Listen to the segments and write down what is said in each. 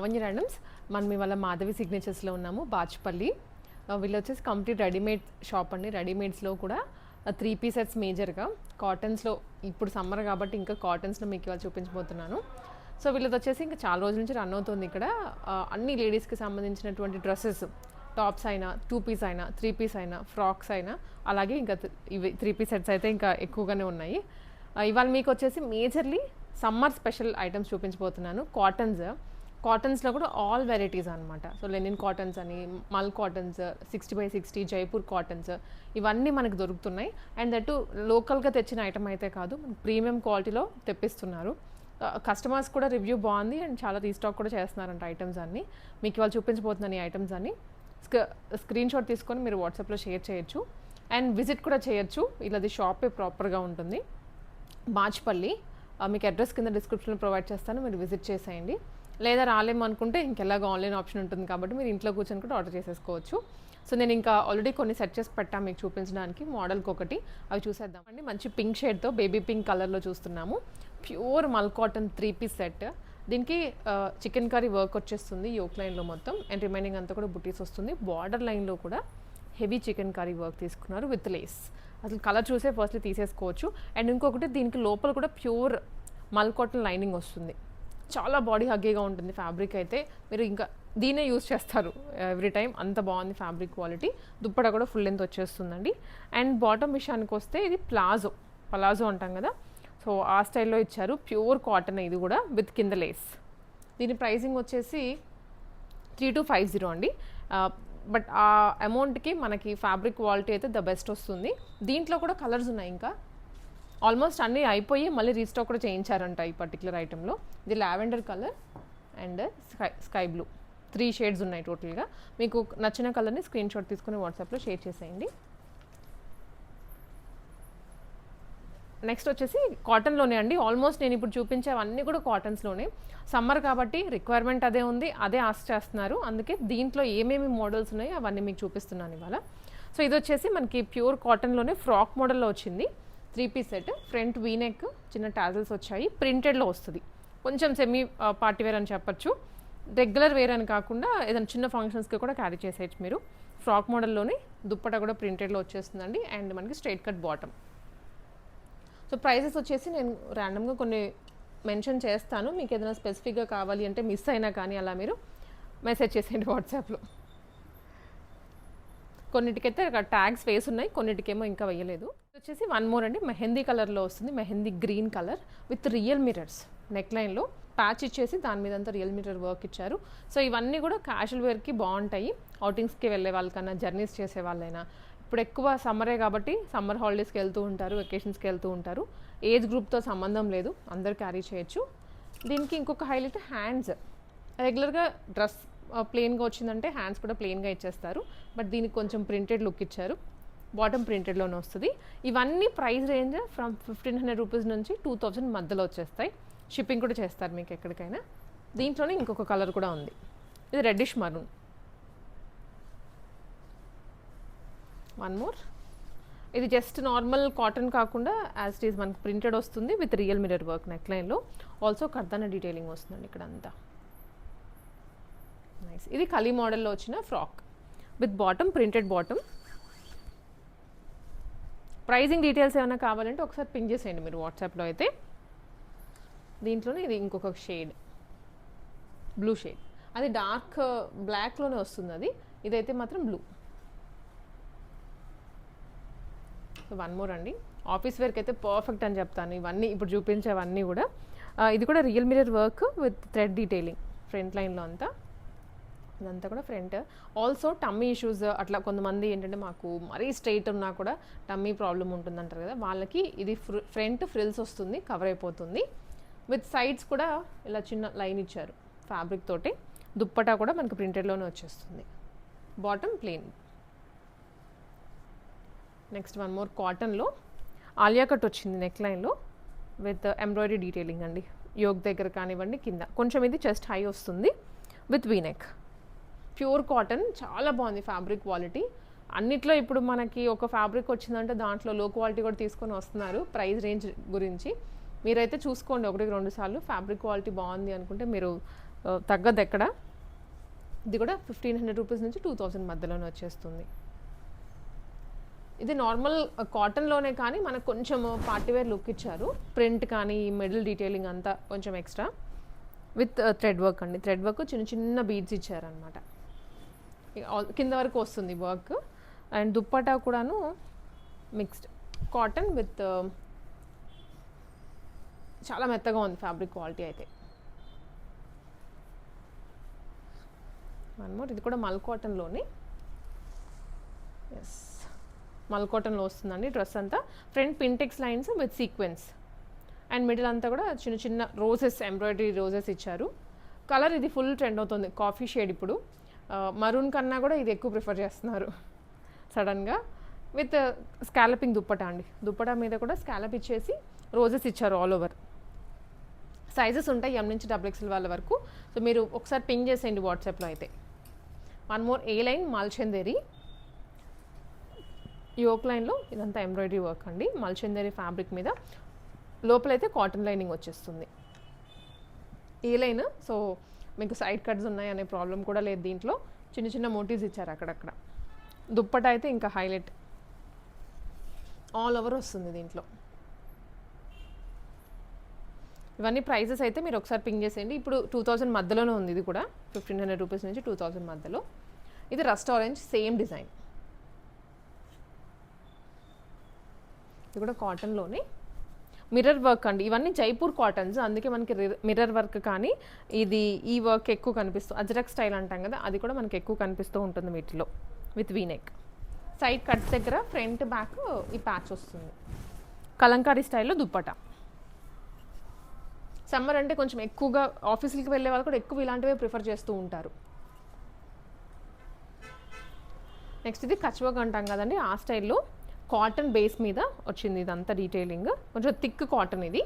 Lavanya randoms. మనం ఇవాళ మాధవి సిగ్నేచర్స్లో ఉన్నాము, బాచ్పల్లి. వీళ్ళు వచ్చేసి కంప్లీట్ రెడీమేడ్ షాప్ అండి. రెడీమేడ్స్లో కూడా 3 పీస్ సెట్స్ మేజర్గా, కాటన్స్లో ఇప్పుడు సమ్మర్ కాబట్టి ఇంకా కాటన్స్లో మీకు ఇవాళ చూపించబోతున్నాను. సో వీళ్ళది వచ్చేసి ఇంకా చాలా రోజుల నుంచి రన్ అవుతుంది ఇక్కడ. అన్ని లేడీస్కి సంబంధించినటువంటి డ్రెస్సెస్, టాప్స్ అయినా, 2 పీస్ అయినా, 3 పీస్ అయినా, ఫ్రాక్స్ అయినా, అలాగే ఇంకా ఇవి 3 పీస్ సెట్స్ అయితే ఇంకా ఎక్కువగానే ఉన్నాయి. ఇవాళ మీకు వచ్చేసి మేజర్లీ సమ్మర్ స్పెషల్ ఐటమ్స్ చూపించబోతున్నాను. కాటన్స్లో కూడా ఆల్ వెరైటీస్ అనమాట. సో లెనిన్ కాటన్స్ అని, మల్ కాటన్స్, 60x60, జైపూర్ కాటన్స్, ఇవన్నీ మనకు దొరుకుతున్నాయి. అండ్ దట్టు లోకల్గా తెచ్చిన ఐటమ్ అయితే కాదు, ప్రీమియం క్వాలిటీలో తెప్పిస్తున్నారు. కస్టమర్స్ కూడా రివ్యూ బాగుంది అండ్ చాలా రీస్టాక్ కూడా చేస్తున్నారంట ఐటమ్స్ అన్నీ. మీకు ఇవాళ చూపించబోతున్నాను ఈ ఐటమ్స్ అన్నీ. స్క్రీన్ షాట్ తీసుకొని మీరు వాట్సాప్లో షేర్ చేయొచ్చు అండ్ విజిట్ కూడా చేయొచ్చు. ఇలాది షాపే ప్రాపర్గా ఉంటుంది, బాచ్పల్లి. మీకు అడ్రస్ కింద డిస్క్రిప్షన్లో ప్రొవైడ్ చేస్తాను, మీరు విజిట్ చేసేయండి. లేదా రాలేము అనుకుంటే ఇంకెలాగో ఆన్లైన్ ఆప్షన్ ఉంటుంది కాబట్టి మీరు ఇంట్లో కూర్చొని కూడా ఆర్డర్ చేసేసుకోవచ్చు. సో నేను ఇంకా ఆల్రెడీ కొన్ని సెట్ చేసి పెట్టాను మీకు చూపించడానికి, మోడల్కి ఒకటి. అవి చూసేద్దామండి. మంచి పింక్ షేడ్తో బేబీ పింక్ కలర్లో చూస్తున్నాము. ప్యూర్ మల్ కాటన్ 3 పీస్ సెట్. దీనికి చికెన్ కర్రీ వర్క్ వచ్చేస్తుంది యోక్ లైన్లో మొత్తం, అండ్ రిమైనింగ్ అంతా కూడా బుటీస్ వస్తుంది. బార్డర్ లైన్లో కూడా హెవీ చికెన్ కర్రీ వర్క్ తీసుకున్నారు విత్ లేస్. అసలు కలర్ చూసే ఫస్ట్లీ తీసేసుకోవచ్చు. అండ్ ఇంకొకటి, దీనికి లోపల కూడా ప్యూర్ మల్ కాటన్ లైనింగ్ వస్తుంది. చాలా బాడీ హగ్గీగా ఉంటుంది ఫ్యాబ్రిక్ అయితే. మీరు ఇంకా దీనే యూజ్ చేస్తారు ఎవ్రీ టైం, అంత బాగుంది ఫ్యాబ్రిక్ క్వాలిటీ. దుప్పట కూడా ఫుల్ లెంత్ వచ్చేస్తుందండి. అండ్ బాటమ్ విషయానికి వస్తే ఇది పలాజో అంటాం కదా, సో ఆ స్టైల్లో ఇచ్చారు. ప్యూర్ కాటన్ ఇది కూడా విత్ కింద లేస్. దీని ప్రైసింగ్ వచ్చేసి 3250 అండి. బట్ ఆ అమౌంట్కి మనకి ఫ్యాబ్రిక్ క్వాలిటీ అయితే ద బెస్ట్ వస్తుంది. దీంట్లో కూడా కలర్స్ ఉన్నాయి, ఇంకా ఆల్మోస్ట్ అన్నీ అయిపోయి మళ్ళీ రీస్టాక్ కూడా చేయించారంట ఈ పర్టికులర్ ఐటెంలో. ఇది lavender colour and sky blue, 3 shades ఉన్నాయి టోటల్గా. మీకు నచ్చిన కలర్ని స్క్రీన్ షాట్ తీసుకుని వాట్సాప్లో షేర్ చేసేయండి. నెక్స్ట్ వచ్చేసి కాటన్లోనే అండి. ఆల్మోస్ట్ నేను ఇప్పుడు చూపించేవన్నీ కూడా కాటన్స్లోనే. సమ్మర్ కాబట్టి రిక్వైర్మెంట్ అదే ఉంది, అదే ఆస్క్ చేస్తున్నారు. అందుకే దీంట్లో ఏమేమి మోడల్స్ ఉన్నాయో అవన్నీ మీకు చూపిస్తున్నాను ఇవాళ. సో ఇది వచ్చేసి మనకి ప్యూర్ కాటన్లోనే ఫ్రాక్ మోడల్లో వచ్చింది. 3 పీస్ సెట్. ఫ్రంట్ వీనెక్, చిన్న టాజల్స్ వచ్చాయి. ప్రింటెడ్లో వస్తుంది, కొంచెం సెమీ పార్టీ వేర్ అని చెప్పచ్చు. రెగ్యులర్ వేర్ అని కాకుండా ఏదైనా చిన్న ఫంక్షన్స్కి కూడా క్యారీ చేసేయచ్చు మీరు. ఫ్రాక్ మోడల్లోనే దుప్పట కూడా ప్రింటెడ్లో వచ్చేస్తుందండి. అండ్ మనకి straight cut bottom. So prices వచ్చేసి నేను ర్యాండమ్గా కొన్ని మెన్షన్ చేస్తాను. మీకు ఏదైనా స్పెసిఫిక్గా కావాలి అంటే మిస్ అయినా కానీ అలా మీరు మెసేజ్ చేసేయండి వాట్సాప్లో. కొన్నిటికైతే ట్యాగ్స్ వేసి ఉన్నాయి, కొన్నిటికేమో ఇంకా వేయలేదు. వచ్చేసి 1 మోర్ అండి. మెహందీ కలర్లో వస్తుంది, mehndi green colour with real mirrors. Neck లైన్లో ప్యాచ్ ఇచ్చేసి దాని మీద అంతా రియల్ మిరర్ వర్క్ ఇచ్చారు. సో ఇవన్నీ కూడా క్యాజువల్ వేర్కి బాగుంటాయి. అవుటింగ్స్కి వెళ్ళే వాళ్ళకన్నా, జర్నీస్ చేసే వాళ్ళైనా. ఇప్పుడు ఎక్కువ సమ్మరే కాబట్టి సమ్మర్ హాలిడేస్కి వెళ్తూ ఉంటారు, వెకేషన్స్కి వెళ్తూ ఉంటారు. ఏజ్ గ్రూప్తో సంబంధం లేదు, అందరు క్యారీ చేయొచ్చు. దీనికి ఇంకొక హైలైట్ హ్యాండ్స్. రెగ్యులర్గా డ్రెస్ ప్లెయిన్గా వచ్చిందంటే హ్యాండ్స్ కూడా ప్లెయిన్గా ఇచ్చేస్తారు, బట్ దీనికి కొంచెం ప్రింటెడ్ లుక్ ఇచ్చారు. బాటమ్ ప్రింటెడ్లోనే వస్తుంది. ఇవన్నీ ప్రైస్ రేంజ్ ఫ్రమ్ 1500 రూపీస్ నుంచి 2000 మధ్యలో వచ్చేస్తాయి. షిప్పింగ్ కూడా చేస్తారు మీకు ఎక్కడికైనా. దీంట్లోనే ఇంకొక కలర్ కూడా ఉంది, ఇది రెడ్డిష్ మరూన్. 1 మోర్. ఇది జస్ట్ నార్మల్ కాటన్ కాకుండా యాజ్ ఇట్ ఈజ్ మనకి ప్రింటెడ్ వస్తుంది with real mirror work neck లైన్లో. ఆల్సో కర్దానా డీటెయిలింగ్ వస్తుందండి ఇక్కడ అంతా. నైస్. ఇది కలీ మోడల్లో వచ్చిన frock with bottom, printed bottom. Pricing details ఏమైనా కావాలంటే ఒకసారి పింక్ చేసేయండి మీరు వాట్సాప్లో అయితే. దీంట్లోనే ఇది ఇంకొక షేడ్, బ్లూ షేడ్. అది డార్క్ బ్లాక్లోనే వస్తుంది అది, ఇదైతే మాత్రం బ్లూ. 1 మోర్ అండి. ఆఫీస్ వేర్కి అయితే పర్ఫెక్ట్ అని చెప్తాను ఇవన్నీ ఇప్పుడు చూపించేవన్నీ కూడా. ఇది కూడా real mirror work with thread detailing front లైన్లో అంతా. ఇదంతా కూడా ఫ్రంట్. ఆల్సో టమ్మీ ఇష్యూస్ అట్లా కొంతమంది ఏంటంటే మాకు మరీ స్ట్రైట్ ఉన్నా కూడా టమ్మీ ప్రాబ్లం ఉంటుందంటారు కదా, వాళ్ళకి ఇది ఫ్రంట్ ఫ్రిల్స్ వస్తుంది, కవర్ అయిపోతుంది. విత్ సైడ్స్ కూడా ఇలా చిన్న లైన్ ఇచ్చారు ఫ్యాబ్రిక్ తోటి. దుప్పటా కూడా మనకి ప్రింటెడ్లోనే వచ్చేస్తుంది. Bottom plain. నెక్స్ట్ 1 మోర్ కాటన్లో ఆలియా కట్ వచ్చింది నెక్ లైన్లో విత్ ఎంబ్రాయిడరీ డీటెయిలింగ్ అండి. యోగ్ దగ్గర కానివ్వండి, కింద కొంచెం ఇది చెస్ట్ హై వస్తుంది విత్ వీనెక్. ప్యూర్ కాటన్, చాలా బాగుంది ఫ్యాబ్రిక్ క్వాలిటీ. అన్నిట్లో ఇప్పుడు మనకి ఒక ఫ్యాబ్రిక్ వచ్చిందంటే దాంట్లో లో క్వాలిటీ కూడా తీసుకొని వస్తున్నారు. ప్రైస్ రేంజ్ గురించి మీరైతే చూసుకోండి 1-2 సార్లు. ఫ్యాబ్రిక్ క్వాలిటీ బాగుంది అనుకుంటే మీరు తగ్గదు ఎక్కడ. ఇది కూడా 1500 రూపీస్ నుంచి 2000 మధ్యలోనే వచ్చేస్తుంది. ఇది నార్మల్ కాటన్లోనే కానీ మనకు కొంచెం పార్టీవేర్ లుక్ ఇచ్చారు. ప్రింట్ కానీ మిడిల్ డీటెయిలింగ్ అంతా కొంచెం ఎక్స్ట్రా విత్ థ్రెడ్ వర్క్ అండి. థ్రెడ్ వర్క్ చిన్న చిన్న బీడ్స్ ఇచ్చారనమాట. కింద వరకు వస్తుంది వర్క్. అండ్ దుప్పటా కూడాను మిక్స్డ్ కాటన్ విత్ చాలా మెత్తగా ఉంది ఫ్యాబ్రిక్ క్వాలిటీ అయితే. వన్ మోర్, ఇది కూడా మల్ కాటన్లోనే. ఎస్, మల్ కాటన్లో వస్తుందండి డ్రెస్ అంతా. Front pintucks lines with sequence and middle అంతా కూడా చిన్న చిన్న రోజెస్, ఎంబ్రాయిడరీ రోజెస్ ఇచ్చారు. కలర్ ఇది ఫుల్ ట్రెండ్ అవుతుంది, కాఫీ షేడ్. ఇప్పుడు మరూన్ కన్నా కూడా ఇది ఎక్కువ ప్రిఫర్ చేస్తున్నారు సడన్గా. విత్ స్కాలపింగ్ దుప్పటా అండి. దుప్పటా మీద కూడా స్కాలప్ ఇచ్చేసి రోజెస్ ఇచ్చారు ఆల్ ఓవర్. సైజెస్ ఉంటాయి M నుంచి XXL వాళ్ళ వరకు. సో మీరు ఒకసారి పింగ్ చేసేయండి వాట్సాప్లో అయితే. వన్ మోర్, ఏ లైన్ మల్చందేరి. యోక్ లైన్లో ఇదంతా ఎంబ్రాయిడరీ వర్క్ అండి, మల్చందేరి ఫ్యాబ్రిక్ మీద. లోపలైతే కాటన్ లైనింగ్ వచ్చేస్తుంది. ఏ లైన్, సో మీకు సైడ్ కట్స్ ఉన్నాయి అనే ప్రాబ్లం కూడా లేదు దీంట్లో. చిన్న చిన్న మోటివ్స్ ఇచ్చారు అక్కడక్కడ. దుప్పట అయితే ఇంకా హైలైట్, ఆల్ ఓవర్ వస్తుంది దీంట్లో. ఇవన్నీ ప్రైజెస్ అయితే మీరు ఒకసారి పింగ్ చేసేయండి. ఇప్పుడు 2000 మధ్యలోనే ఉంది ఇది కూడా, 1500 రూపీస్ నుంచి 2000 మధ్యలో. ఇది రస్ట్ ఆరెంజ్, సేమ్ డిజైన్. ఇది కూడా కాటన్లోనే మిర్రర్ వర్క్ అండి. ఇవన్నీ జైపూర్ కాటన్స్, అందుకే మనకి మిర్రర్ వర్క్ కానీ ఇది ఈ వర్క్ ఎక్కువ కనిపిస్తుంది. అజ్రక్ స్టైల్ అంటాం కదా, అది కూడా మనకి ఎక్కువ కనిపిస్తూ ఉంటుంది వీటిలో. విత్ వీనెక్, సైడ్ కట్స్ దగ్గర ఫ్రంట్ బ్యాక్ ఈ ప్యాచ్ వస్తుంది. కలంకారీ స్టైల్లో దుప్పటా. సమ్మర్ అంటే కొంచెం ఎక్కువగా ఆఫీసులకి వెళ్ళే వాళ్ళు కూడా ఎక్కువ ఇలాంటివే ప్రిఫర్ చేస్తూ ఉంటారు. నెక్స్ట్ ఇది కచ్ వర్క్ అంటాం కదండి, ఆ స్టైల్లో కాటన్ బేస్ మీద వచ్చింది ఇదంతా డీటెయిలింగ్. కొంచెం థిక్ కాటన్ ఇది.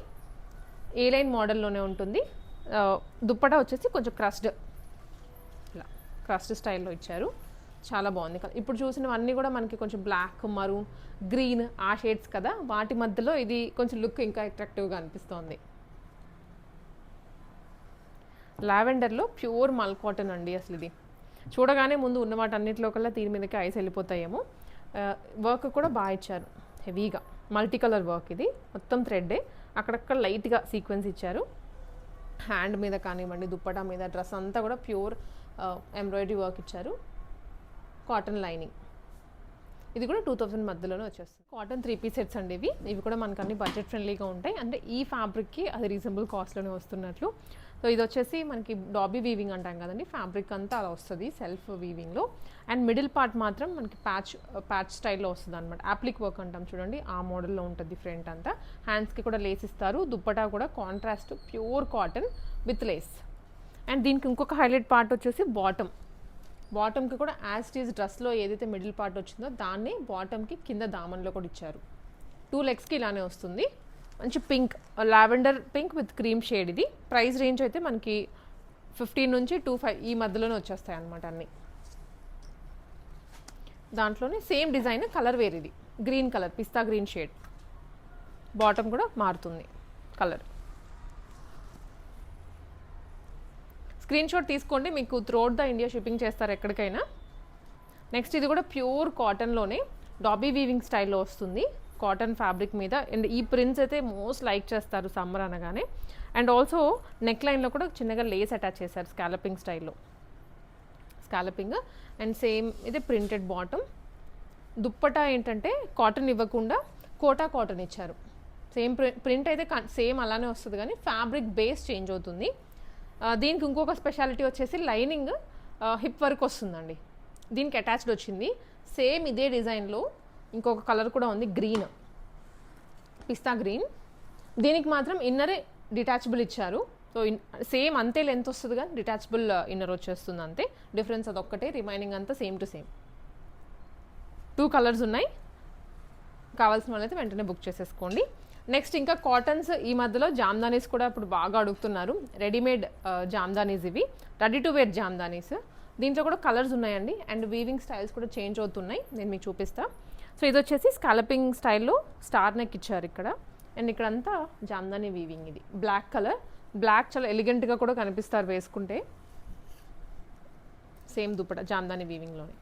ఏ లైన్ మోడల్లోనే ఉంటుంది. దుప్పటా వచ్చేసి కొంచెం క్రస్డ్, ఇలా క్రస్డ్ స్టైల్లో ఇచ్చారు. చాలా బాగుంది. ఇప్పుడు చూసినవన్నీ కూడా మనకి కొంచెం బ్లాక్, మరూన్, గ్రీన్ ఆ షేడ్స్ కదా, వాటి మధ్యలో ఇది కొంచెం లుక్ ఇంకా అట్రాక్టివ్గా అనిపిస్తోంది. లావెండర్లో ప్యూర్ మల్ కాటన్ అండి. అసలు ఇది చూడగానే ముందు ఉన్న వాటి అన్నింటిలో కల్లా దీని మీదకి ఐస్ వెళ్ళిపోతాయేమో. వర్క్ కూడా బాగా ఇచ్చారు, హెవీగా మల్టీ కలర్ వర్క్. ఇది మొత్తం థ్రెడ్డే, అక్కడక్కడ లైట్గా సీక్వెన్స్ ఇచ్చారు. హ్యాండ్ మీద కానివ్వండి, దుప్పటా మీద, డ్రెస్ అంతా కూడా ప్యూర్ ఎంబ్రాయిడరీ వర్క్ ఇచ్చారు. Cotton lining. ఇది కూడా 2000 మధ్యలోనే వచ్చేస్తుంది. కాటన్ 3 పీస్ సెట్స్ అండి ఇవి. ఇవి కూడా మనకు అన్ని బడ్జెట్ ఫ్రెండ్లీగా ఉంటాయి. అంటే ఈ ఫ్యాబ్రిక్కి అది రీజనబుల్ కాస్ట్లోనే వస్తున్నట్లు. సో ఇది వచ్చేసి మనకి డాబీ వీవింగ్ అంటాం కదండి, ఫ్యాబ్రిక్ అంతా అలా వస్తుంది సెల్ఫ్ వీవింగ్లో. అండ్ మిడిల్ పార్ట్ మాత్రం మనకి ప్యాచ్ స్టైల్లో వస్తుంది అనమాట. యాప్లిక్ వర్క్ అంటాం చూడండి, ఆ మోడల్లో ఉంటుంది ఫ్రంట్ అంతా. హ్యాండ్స్కి కూడా లేస్ ఇస్తారు. దుప్పటా కూడా contrast pure cotton with lace. And దీనికి ఇంకొక హైలైట్ పార్ట్ వచ్చేసి బాటమ్కి కూడా యాజ్ ఇట్ ఈజ్ డ్రెస్లో ఏదైతే మిడిల్ పార్ట్ వచ్చిందో దాన్ని బాటమ్కి కింద దామన్లో కూడా ఇచ్చారు. 2 లెగ్స్కి ఇలానే వస్తుంది. మంచి pink, lavender pink with cream shade. ఇది ప్రైస్ రేంజ్ అయితే మనకి 15 నుంచి 25 ఈ మధ్యలోనే వచ్చేస్తాయి అన్నమాట అన్నీ. దాంట్లోనే సేమ్ డిజైన్, కలర్ వేర్. ఇది గ్రీన్ కలర్, పిస్తా గ్రీన్ షేడ్. బాటమ్ కూడా మారుతుంది కలర్. స్క్రీన్ షాట్ తీసుకోండి, మీకు త్రూఅవుట్ ద ఇండియా షిప్పింగ్ చేస్తారు ఎక్కడికైనా. నెక్స్ట్ ఇది కూడా ప్యూర్ కాటన్లోనే డాబీ వీవింగ్ స్టైల్లో వస్తుంది, కాటన్ ఫ్యాబ్రిక్ మీద. అండ్ ఈ ప్రింట్స్ అయితే మోస్ట్ లైక్ చేస్తారు సమ్మర్ అనగానే. అండ్ ఆల్సో నెక్ లైన్లో కూడా చిన్నగా లేస్ అటాచ్ చేశారు స్కాలపింగ్ స్టైల్లో. స్కాలపింగ్ అండ్ సేమ్ ఇది ప్రింటెడ్ బాటమ్. దుప్పటా ఏంటంటే కాటన్ ఇవ్వకుండా కోటా కాటన్ ఇచ్చారు. సేమ్ ప్రింట్ అయితే సేమ్ అలానే వస్తుంది కానీ ఫ్యాబ్రిక్ బేస్ చేంజ్ అవుతుంది. దీనికి ఇంకొక స్పెషాలిటీ వచ్చేసి లైనింగ్ హిప్ వర్క్ వస్తుందండి, దీనికి అటాచ్డ్ వచ్చింది. సేమ్ ఇదే డిజైన్లో ఇంకొక కలర్ కూడా ఉంది, గ్రీన్, పిస్తా గ్రీన్. దీనికి మాత్రం ఇన్నరే డిటాచబుల్ ఇచ్చారు. సో సేమ్ అంతే లెంత్ వస్తుంది కానీ డిటాచబుల్ ఇన్నర్ వచ్చేస్తుంది అంతే. డిఫరెన్స్ అదొక్కటే, రిమైనింగ్ అంతా సేమ్ టు సేమ్. 2 కలర్స్ ఉన్నాయి. కావాల్సిన వాళ్ళైతే వెంటనే బుక్ చేసేసుకోండి. నెక్స్ట్ ఇంకా కాటన్స్ ఈ మధ్యలో జామ్దానీస్ కూడా ఇప్పుడు బాగా అడుగుతున్నారు. రెడీమేడ్ జామ్దానీస్ ఇవి, రెడీ టు వేర్ జామ్దానీస్. దీంట్లో కూడా కలర్స్ ఉన్నాయండి. అండ్ వీవింగ్ స్టైల్స్ కూడా చేంజ్ అవుతున్నాయి, నేను మీకు చూపిస్తాను. సో ఇది వచ్చేసి స్కాలపింగ్ స్టైల్లో స్టార్ నెక్ ఇచ్చారు ఇక్కడ. అండ్ ఇక్కడంతా జామ్దానీ వీవింగ్. ఇది బ్లాక్ కలర్ బ్లాక్ చాలా ఎలిగెంట్గా కూడా కనిపిస్తారు వేసుకుంటే. సేమ్ దుప్పట జామ్దాని వీవింగ్లోనే.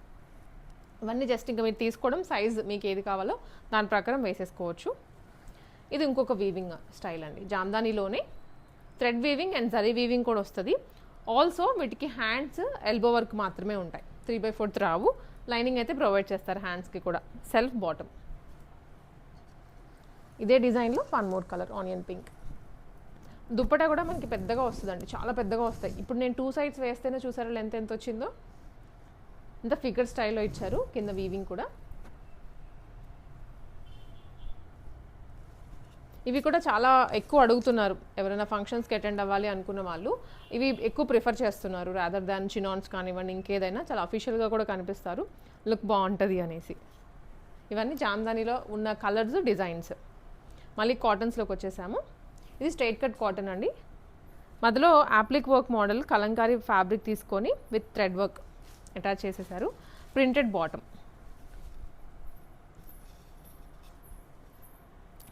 ఇవన్నీ జస్ట్ ఇంకా మీరు తీసుకోవడం, సైజ్ మీకు ఏది కావాలో దాని ప్రకారం వేసేసుకోవచ్చు. ఇది ఇంకొక వీవింగ్ స్టైల్ అండి, జామ్దానిలోనే thread weaving and zari weaving కూడా వస్తుంది. ఆల్సో వీటికి హ్యాండ్స్ ఎల్బో వర్క్ మాత్రమే ఉంటాయి, 3/4 రావు. లైనింగ్ అయితే ప్రొవైడ్ చేస్తారు హ్యాండ్స్కి కూడా. Self bottom. ఇదే డిజైన్లో 1 more colour onion pink. Dupatta కూడా మనకి పెద్దగా వస్తుందండి, చాలా పెద్దగా వస్తాయి. ఇప్పుడు నేను 2 సైడ్స్ వేస్తేనే చూసారా లెంత్ ఎంత వచ్చిందో. ఇంత ఫిగర్ స్టైల్లో ఇచ్చారు, కింద వీవింగ్ కూడా. ఇవి కూడా చాలా ఎక్కువ అడుగుతున్నారు, ఎవరైనా ఫంక్షన్స్కి అటెండ్ అవ్వాలి అనుకున్న వాళ్ళు ఇవి ఎక్కువ ప్రిఫర్ చేస్తున్నారు రాదర్ దాన్ చినాన్స్ కానివ్వండి, ఇంకేదైనా చాలా అఫీషియల్గా కూడా కనిపిస్తారు, లుక్ బాగుంటుంది అనేసి. ఇవన్నీ జామ్దానిలో ఉన్న కలర్స్, డిజైన్స్. మళ్ళీ కాటన్స్లోకి వచ్చేసాము. ఇది స్ట్రైట్ కట్ కాటన్ అండి. మధ్యలో appliqué work model Kalamkari fabric తీసుకొని విత్ థ్రెడ్ వర్క్ అటాచ్ చేసేసారు. Printed bottom.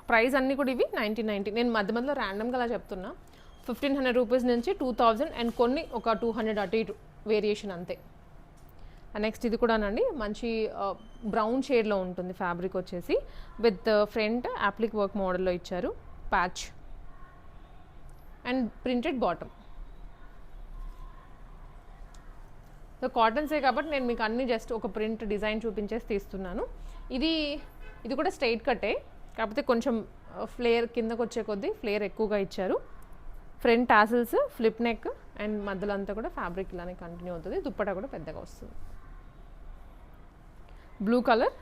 ప్రైస్ అన్నీ కూడా ఇవి 1990. నేను మధ్య మధ్యలో ర్యాండమ్గా అలా చెప్తున్నా. 1500 రూపీస్ నుంచి 2000 అండ్ కొన్ని ఒక 200 అటు ఇటు వేరియేషన్ అంతే. నెక్స్ట్ ఇది కూడానండి మంచి బ్రౌన్ షేడ్లో ఉంటుంది ఫ్యాబ్రిక్ వచ్చేసి, విత్ ఫ్రంట్ యాప్లిక్ వర్క్ మోడల్లో ఇచ్చారు, patch and printed bottom. So కాటన్సే కాబట్టి నేను మీకు అన్ని జస్ట్ ఒక ప్రింట్ డిజైన్ చూపించేసి తీస్తున్నాను. ఇది కూడా స్ట్రైట్ కట్టే, కాకపోతే కొంచెం ఫ్లేర్ కిందకు వచ్చే కొద్దీ ఫ్లేర్ ఎక్కువగా ఇచ్చారు. Front tassels, flip neck and మధ్యలో అంతా కూడా ఫ్యాబ్రిక్ ఇలానే కంటిన్యూ అవుతుంది. దుప్పటా కూడా పెద్దగా వస్తుంది. Blue colour.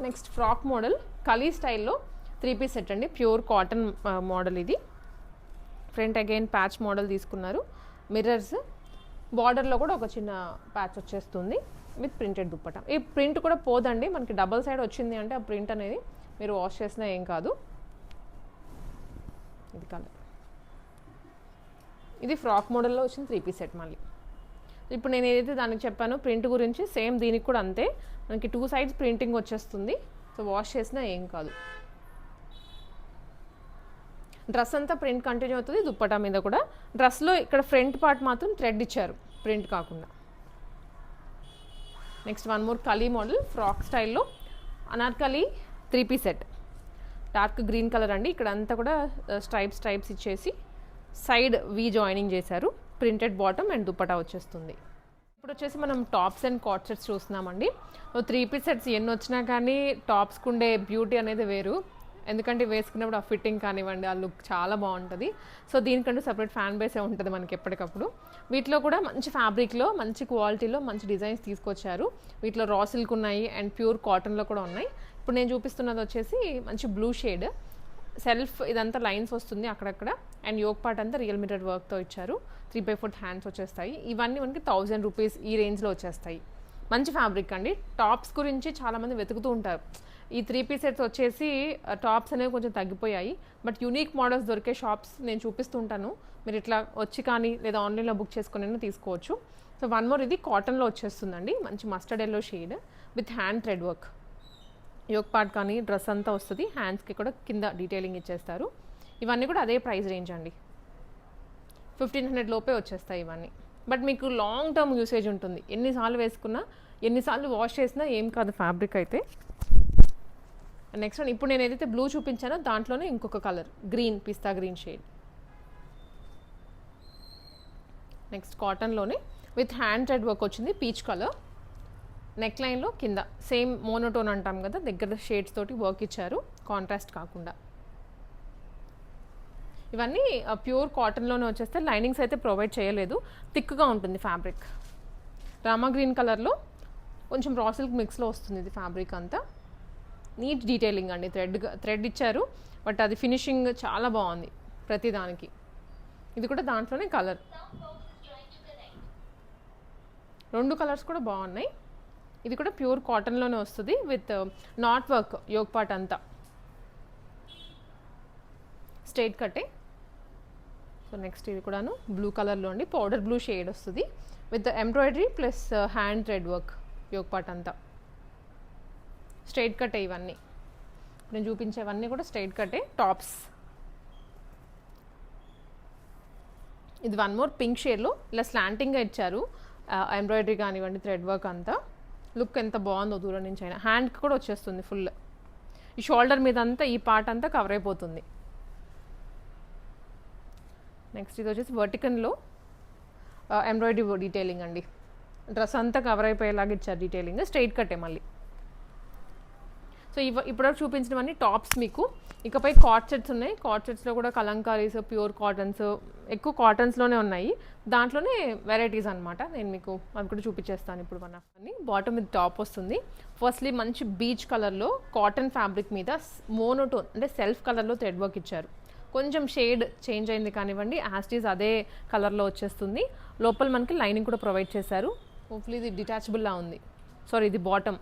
Next frock model kali స్టైల్లో 3 పీస్ సెట్ అండి, ప్యూర్ కాటన్ మోడల్ ఇది. ఫ్రంట్ అగైన్ ప్యాచ్ మోడల్ తీసుకున్నారు, మిర్రర్స్, బార్డర్లో కూడా ఒక చిన్న ప్యాచ్ వచ్చేస్తుంది విత్ ప్రింటెడ్ దుప్పట. ఈ ప్రింట్ కూడా పోదండి, మనకి డబల్ సైడ్ వచ్చింది అంటే ఆ ప్రింట్ అనేది మీరు వాష్ చేసినా ఏం కాదు. ఇది కలర్. ఇది ఫ్రాక్ మోడల్లో వచ్చిన 3 పీస్ సెట్. మళ్ళీ ఇప్పుడు నేను ఏదైతే దానికి చెప్పానో ప్రింట్ గురించి, సేమ్ దీనికి కూడా అంతే. మనకి 2 సైడ్స్ ప్రింటింగ్ వచ్చేస్తుంది, సో వాష్ చేసినా ఏం కాదు. డ్రెస్ అంతా ప్రింట్ కంటిన్యూ అవుతుంది, దుప్పటా మీద కూడా. డ్రెస్లో ఇక్కడ ఫ్రంట్ పార్ట్ మాత్రం థ్రెడ్ ఇచ్చారు, ప్రింట్ కాకుండా. నెక్స్ట్ 1 మోర్ కలీ మోడల్ ఫ్రాక్ స్టైల్లో anarkali 3 piece set. Dark green colour అండి. ఇక్కడ అంతా కూడా స్ట్రైప్స్ ఇచ్చేసి సైడ్ వీ జాయినింగ్ చేశారు. ప్రింటెడ్ బాటమ్ అండ్ దుప్పటా వచ్చేస్తుంది. ఇప్పుడు వచ్చేసి మనం టాప్స్ అండ్ కాట్ సెట్స్ చూస్తున్నామండి. 3 పీస్ సెట్స్ ఎన్ని వచ్చినా కానీ టాప్స్కి ఉండే బ్యూటీ అనేది వేరు, ఎందుకంటే వేసుకున్నప్పుడు ఆ ఫిట్టింగ్ కానివ్వండి, ఆ లుక్ చాలా బాగుంటుంది. సో దీనికంటూ సపరేట్ ఫ్యాన్ బేసే ఉంటుంది మనకి ఎప్పటికప్పుడు. వీటిలో కూడా మంచి ఫ్యాబ్రిక్లో, మంచి క్వాలిటీలో మంచి డిజైన్స్ తీసుకొచ్చారు. వీటిలో రా సిల్క్ ఉన్నాయి అండ్ ప్యూర్ కాటన్లో కూడా ఉన్నాయి. ఇప్పుడు నేను చూపిస్తున్నది వచ్చేసి మంచి బ్లూ షేడ్, సెల్ఫ్ ఇదంతా లైన్స్ వస్తుంది అక్కడక్కడ, అండ్ యోక్ పార్ట్ అంతా రియల్ మిర్రర్ వర్క్తో ఇచ్చారు. 3/4 హ్యాండ్స్ వచ్చేస్తాయి. ఇవన్నీ మనకి 1000 రూపీస్ ఈ రేంజ్లో వచ్చేస్తాయి. మంచి ఫ్యాబ్రిక్ అండి. టాప్స్ గురించి చాలామంది వెతుకుతూ ఉంటారు. ఈ 3 పీస్ సెట్స్ వచ్చేసి టాప్స్ అనేవి కొంచెం తగ్గిపోయాయి, బట్ యూనిక్ మోడల్స్ దొరికే షాప్స్ నేను చూపిస్తూ ఉంటాను. మీరు ఇట్లా వచ్చి కానీ లేదా ఆన్లైన్లో బుక్ చేసుకుని తీసుకోవచ్చు. సో 1 మోర్ ఇది కాటన్లో వచ్చేస్తుందండి, మంచి mustard yellow shade with hand thread work. Yoke part కానీ డ్రెస్ అంతా వస్తుంది, హ్యాండ్స్కి కూడా కింద డీటెయిలింగ్ ఇచ్చేస్తారు. ఇవన్నీ కూడా అదే ప్రైస్ రేంజ్ అండి, 1500 లోపే వచ్చేస్తాయి ఇవన్నీ. బట్ మీకు లాంగ్ టర్మ్ యూసేజ్ ఉంటుంది, ఎన్నిసార్లు వేసుకున్నా ఎన్నిసార్లు వాష్ చేసినా ఏం కాదు ఫ్యాబ్రిక్ అయితే. నెక్స్ట్ వన్, ఇప్పుడు నేను ఏదైతే బ్లూ చూపించానో దాంట్లోనే ఇంకొక colour green, pista green shade. Next కాటన్లోనే విత్ హ్యాండ్ థ్రెడ్ వర్క్ వచ్చింది, పీచ్ కలర్. నెక్ లైన్లో కింద సేమ్ మోనోటోన్ అంటాం కదా, దగ్గర షేడ్స్ తోటి వర్క్ ఇచ్చారు, కాంట్రాస్ట్ కాకుండా. ఇవన్నీ ప్యూర్ కాటన్లోనే వచ్చేస్తే లైనింగ్స్ అయితే ప్రొవైడ్ చేయలేదు, థిక్గా ఉంటుంది ఫ్యాబ్రిక్. రామా గ్రీన్ కలర్లో కొంచెం రా సిల్క్ మిక్స్లో వస్తుంది ఇది ఫ్యాబ్రిక్ అంతా. నీట్ డీటెయిలింగ్ అండి, థ్రెడ్ ఇచ్చారు, బట్ అది ఫినిషింగ్ చాలా బాగుంది ప్రతిదానికి. ఇది కూడా దాంట్లోనే కలర్, 2 కలర్స్ కూడా బాగున్నాయి. ఇది కూడా ప్యూర్ కాటన్లోనే వస్తుంది with knot work, yoke part అంతా స్ట్రైట్ కట్టే. సో నెక్స్ట్ ఇది కూడాను బ్లూ కలర్లో అండి, పౌడర్ బ్లూ షేడ్ వస్తుంది with embroidery plus hand thread work, yoke part అంతా స్ట్రైట్ కట్టే. ఇవన్నీ నేను చూపించేవన్నీ కూడా స్ట్రైట్ కట్టే టాప్స్. ఇది వన్ మోర్ పింక్ షేడ్లో ఇలా స్లాంటింగ్గా ఇచ్చారు. ఎంబ్రాయిడరీ కానివ్వండి, థ్రెడ్ వర్క్ అంతా లుక్ ఎంత బాగుందో దూరం నుంచి అయినా. హ్యాండ్కి కూడా వచ్చేస్తుంది ఫుల్. ఈ షోల్డర్ మీద అంతా ఈ పార్ట్ అంతా కవర్ అయిపోతుంది. నెక్స్ట్ ఇది వచ్చేసి వర్టికన్లో ఎంబ్రాయిడరీ డీటెయిలింగ్ అండి. డ్రెస్ అంతా కవర్ అయిపోయేలాగా ఇచ్చారు డీటెయిలింగ్. స్ట్రైట్ కట్టే మళ్ళీ. సో ఇప్పటివరకు చూపించినవన్నీ టాప్స్ మీకు. ఇకపై కార్డ్ సెట్స్ ఉన్నాయి. కార్డ్ సెట్స్లో కూడా కలంకారీస్, ప్యూర్ కాటన్స్, ఎక్కువ కాటన్స్లోనే ఉన్నాయి. దాంట్లోనే వెరైటీస్ అనమాట. నేను మీకు అది కూడా చూపించేస్తాను ఇప్పుడు. వన్ ఆఫ్ అన్ని బాటమ్ మీద టాప్ వస్తుంది. ఫస్ట్లీ మంచి బీచ్ కలర్లో కాటన్ ఫ్యాబ్రిక్ మీద మోనోటోన్ అంటే సెల్ఫ్ కలర్లో థ్రెడ్ వర్క్ ఇచ్చారు. కొంచెం షేడ్ చేంజ్ అయింది కానివ్వండి, యాస్టీస్ అదే కలర్లో వచ్చేస్తుంది. లోపల మనకి లైనింగ్ కూడా ప్రొవైడ్ చేశారు. హోప్ఫుల్లీ ఇది డిటాచబుల్లా ఉంది. సారీ, ఇది బాటమ్,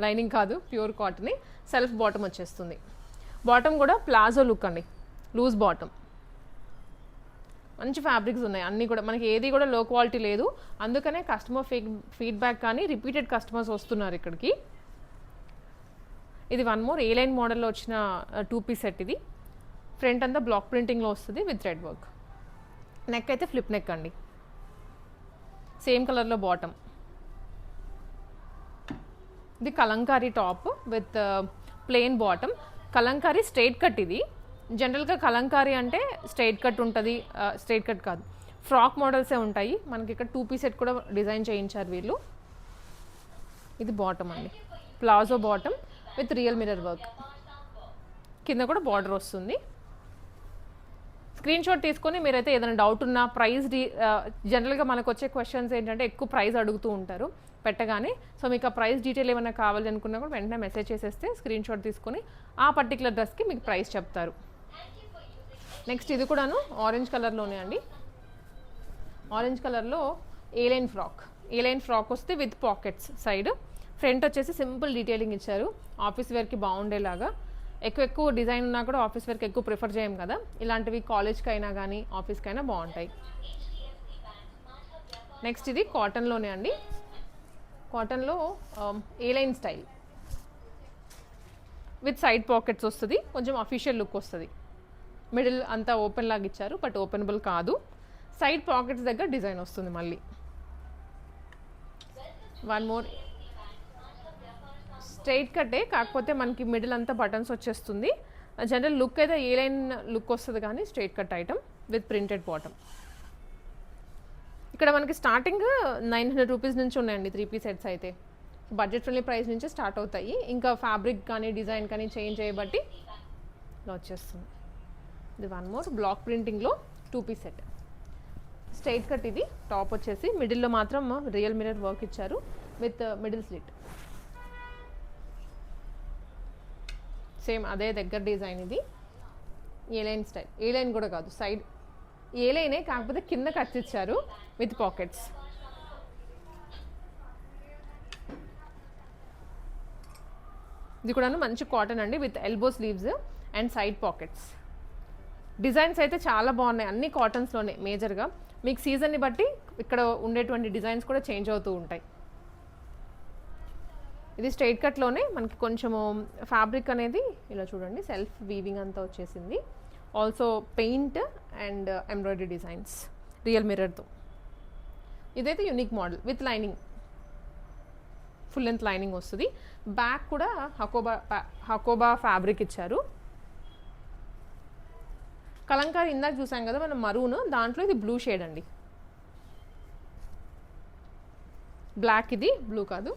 లైనింగ్ కాదు, ప్యూర్ కాటనే. సెల్ఫ్ బాటమ్ వచ్చేస్తుంది. బాటమ్ కూడా ప్లాజో లుక్ అండి, లూజ్ బాటమ్. మంచి ఫ్యాబ్రిక్స్ ఉన్నాయి అన్నీ కూడా. మనకి ఏది కూడా లో క్వాలిటీ లేదు. అందుకనే కస్టమర్ ఫీడ్బ్యాక్ కానీ రిపీటెడ్ కస్టమర్స్ వస్తున్నారు ఇక్కడికి. ఇది వన్ మోర్ ఏ లైన్ మోడల్లో వచ్చిన 2 పీస్ సెట్. ఇది ఫ్రంట్ అంతా బ్లాక్ ప్రింటింగ్లో వస్తుంది విత్ థ్రెడ్ వర్క్. నెక్ అయితే ఫ్లిప్ నెక్ అండి. సేమ్ కలర్లో బాటమ్. ఇది Kalamkari top with plain bottom. Kalamkari straight cut. ఇది జనరల్గా కలంకారీ అంటే స్ట్రైట్ కట్ ఉంటుంది. స్ట్రైట్ కట్ కాదు, ఫ్రాక్ మోడల్సే ఉంటాయి. మనకి ఇక్కడ 2 పీస్ సెట్ కూడా డిజైన్ చేయించారు వీళ్ళు. ఇది బాటమ్ అండి, palazzo bottom with real mirror work. కింద కూడా బార్డర్ వస్తుంది. స్క్రీన్ షాట్ తీసుకొని మీరైతే ఏదైనా డౌట్ ఉన్నా, ప్రైస్ జనరల్గా మనకు వచ్చే క్వశ్చన్స్ ఏంటంటే ఎక్కువ ప్రైస్ అడుగుతూ ఉంటారు పెట్టగానే. సో మీకు ఆ ప్రైస్ డీటెయిల్ ఏమైనా కావాలి అనుకున్నా కూడా వెంటనే మెసేజ్ చేసేస్తే స్క్రీన్ షాట్ తీసుకొని ఆ పర్టికులర్ డ్రెస్కి మీకు ప్రైస్ చెప్తారు. నెక్స్ట్ ఇది కూడాను ఆరెంజ్ కలర్లోనే అండి. ఆరెంజ్ కలర్లో ఏ లైన్ ఫ్రాక్ వస్తే విత్ పాకెట్స్. సైడ్ ఫ్రంట్ వచ్చేసి సింపుల్ డీటెయిలింగ్ ఇచ్చారు. ఆఫీస్ వేర్కి బాగుండేలాగా. ఎక్కువ డిజైన్ ఉన్నా కూడా ఆఫీస్ వేర్కి ఎక్కువ ప్రిఫర్ చేయం కదా. ఇలాంటివి కాలేజ్కి అయినా కానీ ఆఫీస్కి అయినా బాగుంటాయి. నెక్స్ట్ ఇది కాటన్లోనే అండి. కాటన్లో A line style with side pockets వస్తుంది. కొంచెం అఫీషియల్ లుక్ వస్తుంది. మిడిల్ అంతా ఓపెన్ లాగా ఇచ్చారు, బట్ ఓపెనబుల్ కాదు. సైడ్ పాకెట్స్ దగ్గర డిజైన్ వస్తుంది మళ్ళీ. వన్ మోర్ స్ట్రైట్ కట్టే, కాకపోతే మనకి మిడిల్ అంతా బటన్స్ వచ్చేస్తుంది. జనరల్ లుక్ అయితే ఏ లైన్ లుక్ వస్తుంది కానీ straight cut item with printed bottom. ఇక్కడ మనకి స్టార్టింగ్ 900 రూపీస్ నుంచి ఉన్నాయండి 3 పీస్ సెట్స్ అయితే. బడ్జెట్ ఫ్రెండ్లీ ప్రైస్ నుంచి స్టార్ట్ అవుతాయి. ఇంకా ఫ్యాబ్రిక్ కానీ డిజైన్ కానీ చేంజ్ చేయబట్టి ఇలా వచ్చేస్తుంది. ఇది వన్ మోర్ బ్లాక్ ప్రింటింగ్లో 2 పీస్ సెట్. Straight cut. ఇది టాప్ వచ్చేసి మిడిల్లో మాత్రం రియల్ మిర్రర్ వర్క్ ఇచ్చారు విత్ మిడిల్ స్లిట్. సేమ్ అదే దగ్గర డిజైన్. ఇది A line style. A line కూడా కాదు, సైడ్ ఏ లైనే, కాకపోతే కింద కట్స్ ఇచ్చారు విత్ పాకెట్స్. ఇది కూడా మంచి కాటన్ అండి with elbow sleeves and side pockets. Designs అయితే చాలా బాగున్నాయి. అన్ని కాటన్స్లోనే మేజర్గా. మీకు సీజన్ని బట్టి ఇక్కడ ఉండేటువంటి డిజైన్స్ కూడా చేంజ్ అవుతూ ఉంటాయి. ఇది స్ట్రైట్ కట్లోనే మనకి కొంచెము ఫ్యాబ్రిక్ అనేది ఇలా చూడండి, సెల్ఫ్ వీవింగ్ అంతా వచ్చేసింది. Also paint and embroidery designs real మిర్రర్తో. ఇదైతే unique model with lining, full length lining వస్తుంది. బ్యాక్ కూడా హకోబా ఫ్యాబ్రిక్ ఇచ్చారు. కలంకారీ ఇందాక చూసాం కదా మనం మరూన్, దాంట్లో ఇది బ్లూ షేడ్ అండి. బ్లాక్, ఇది బ్లూ కాదు.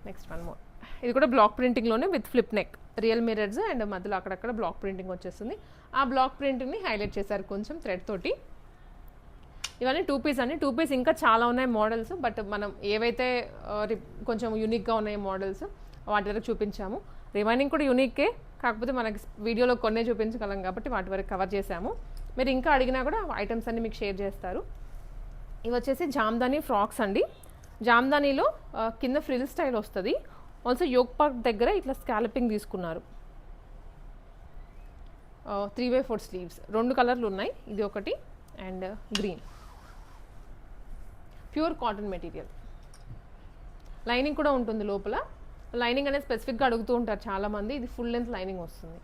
Next one more. ఇది కూడా బ్లాక్ ప్రింటింగ్లోనే with flip neck, real mirrors and మధ్యలో అక్కడక్కడ బ్లాక్ ప్రింటింగ్ వచ్చేస్తుంది. ఆ బ్లాక్ ప్రింటింగ్ని హైలైట్ చేశారు కొంచెం థ్రెడ్ తోటి. ఇవన్నీ 2 పీస్ అండి. 2 పీస్ ఇంకా చాలా ఉన్నాయి మోడల్స్, బట్ మనం ఏవైతే కొంచెం యూనిక్గా ఉన్నాయి మోడల్స్ వాటి వరకు చూపించాము. రిమైనింగ్ కూడా యూనిక్కే, కాకపోతే మనకి వీడియోలో కొన్నే చూపించగలం కాబట్టి వాటి వరకు కవర్ చేశాము. మీరు ఇంకా అడిగినా కూడా ఐటమ్స్ అన్ని మీకు షేర్ చేస్తారు. ఇవి వచ్చేసి జామ్దానీ ఫ్రాక్స్ అండి. జామ్దానీలో కింద ఫ్రిల్ స్టైల్ వస్తుంది. ఆల్సో యోక్ పార్ట్ దగ్గర ఇట్లా స్కాలపింగ్ తీసుకున్నారు. 3/4 స్లీవ్స్. 2 కలర్లు ఉన్నాయి, ఇది ఒకటి and green. Pure cotton material. Lining కూడా ఉంటుంది లోపల. లైనింగ్ అనేది స్పెసిఫిక్గా అడుగుతూ ఉంటారు చాలామంది. ఇది ఫుల్ లెంత్ లైనింగ్ వస్తుంది.